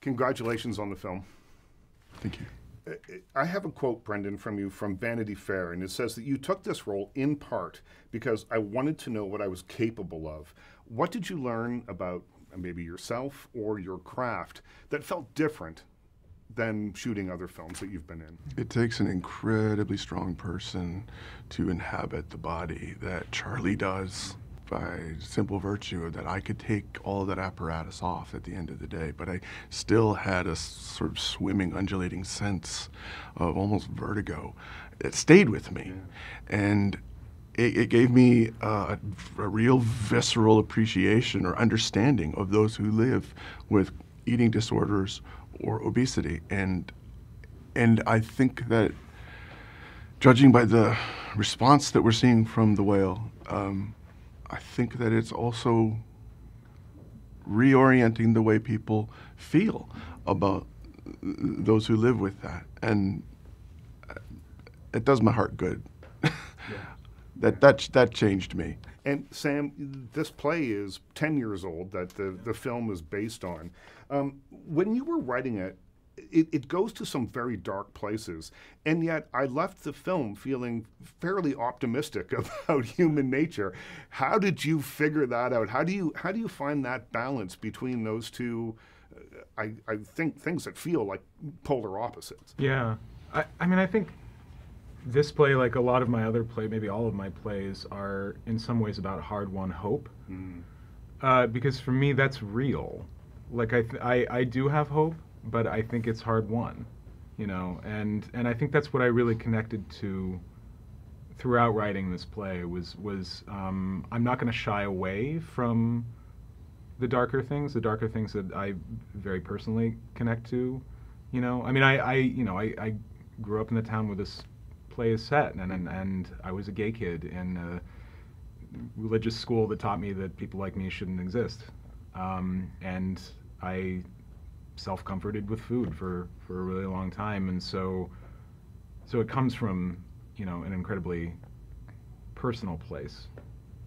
Congratulations on the film. Thank you. I have a quote, Brendan, from you from Vanity Fair, and it says that you took this role in part because I wanted to know what I was capable of. What did you learn about maybe yourself or your craft that felt different than shooting other films that you've been in? It takes an incredibly strong person to inhabit the body that Charlie does, by simple virtue that I could take all of that apparatus off at the end of the day, but I still had a sort of swimming, undulating sense of almost vertigo. It stayed with me, and it gave me a real visceral appreciation or understanding of those who live with eating disorders or obesity, and I think that, judging by the response that we're seeing from The Whale, I think that it's also reorienting the way people feel about those who live with that, and it does my heart good. That changed me. And Sam, this play is 10 years old that the film is based on. When you were writing it, it goes to some very dark places, and yet I left the film feeling fairly optimistic about human nature. How did you figure that out? How do you find that balance between those two? I think things that feel like polar opposites. Yeah, I mean, I think this play, like a lot of my other play, maybe all of my plays, are in some ways about hard-won hope, because for me that's real. Like I do have hope, but I think it's hard-won, you know, and I think that's what I really connected to throughout writing this play was I'm not going to shy away from the darker things that I very personally connect to, you know. I mean, I grew up in the town where this play is set, and I was a gay kid in a religious school that taught me that people like me shouldn't exist, and I self-comforted with food for a really long time, and so it comes from, you know, an incredibly personal place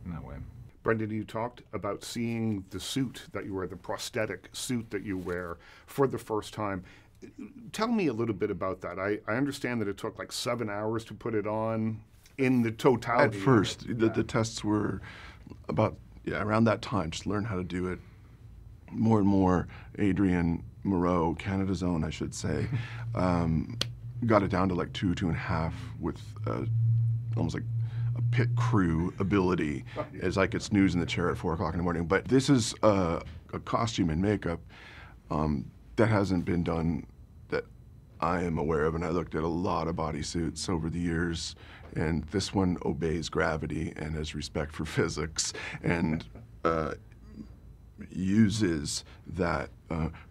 in that way. Brendan, you talked about seeing the suit that you wear, the prosthetic suit that you wear for the first time. Tell me a little bit about that. I understand that it took like 7 hours to put it on in the totality. At first, the tests were about around that time, just learn how to do it more and more. Adrian Moreau, Canada's own, I should say, got it down to like 2.5 with almost like a pit crew ability, as I could snooze in the chair at 4 o'clock in the morning. But this is a costume and makeup that hasn't been done that I am aware of, and I looked at a lot of bodysuits over the years, and this one obeys gravity and has respect for physics, and uses that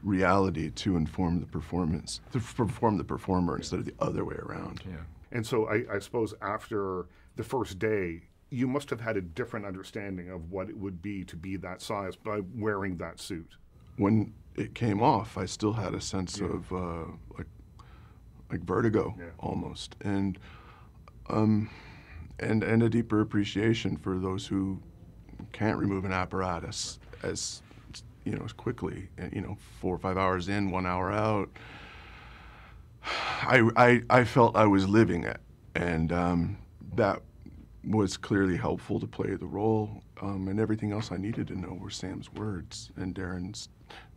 reality to inform the performance, to perform the performer instead of the other way around. Yeah. And so I suppose after the first day, you must have had a different understanding of what it would be to be that size by wearing that suit. When it came off, I still had a sense of like vertigo almost, and a deeper appreciation for those who can't remove an apparatus as as quickly. And 4 or 5 hours in, 1 hour out. I felt I was living it, and that was clearly helpful to play the role. And everything else I needed to know were Sam's words and Darren's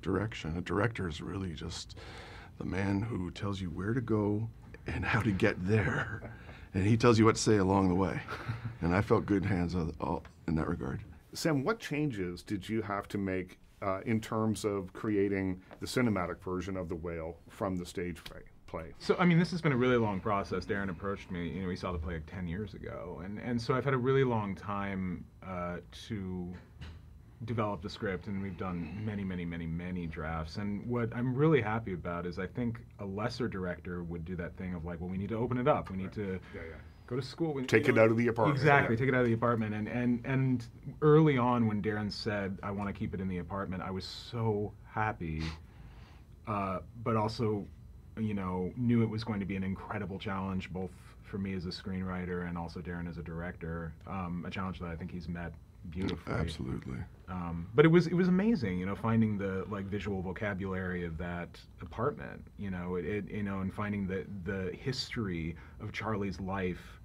direction. A director is really just the man who tells you where to go and how to get there. And he tells you what to say along the way. And I felt good hands in that regard. Sam, what changes did you have to make in terms of creating the cinematic version of The Whale from the stage play? So, I mean, this has been a really long process. Darren approached me, he saw the play like 10 years ago. And so I've had a really long time to develop the script, and we've done many drafts. And what I'm really happy about is I think a lesser director would do that thing of like, well, we need to open it up. We need to go to school. Take it out of the apartment. Exactly, take it out of the apartment. And early on when Darren said, I want to keep it in the apartment, I was so happy, but also knew it was going to be an incredible challenge, both for me as a screenwriter and also Darren as a director, a challenge that I think he's met beautifully. Absolutely. But it was amazing, finding the visual vocabulary of that apartment, and finding the history of Charlie's life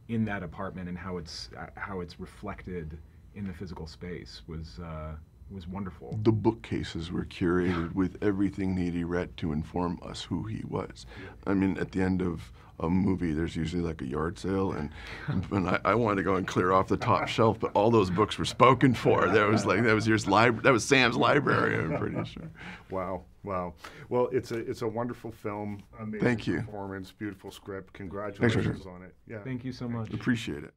in that apartment and how it's reflected in the physical space was wonderful. The bookcases were curated with everything that he read to inform us who he was. I mean, at the end of a movie, there's usually like a yard sale, and I wanted to go and clear off the top shelf, but all those books were spoken for. That was Sam's library, I'm pretty sure. Wow. Well, it's a wonderful film. Amazing Thank you. Performance, beautiful script. Congratulations on it. Yeah. Thank you so much. Appreciate it.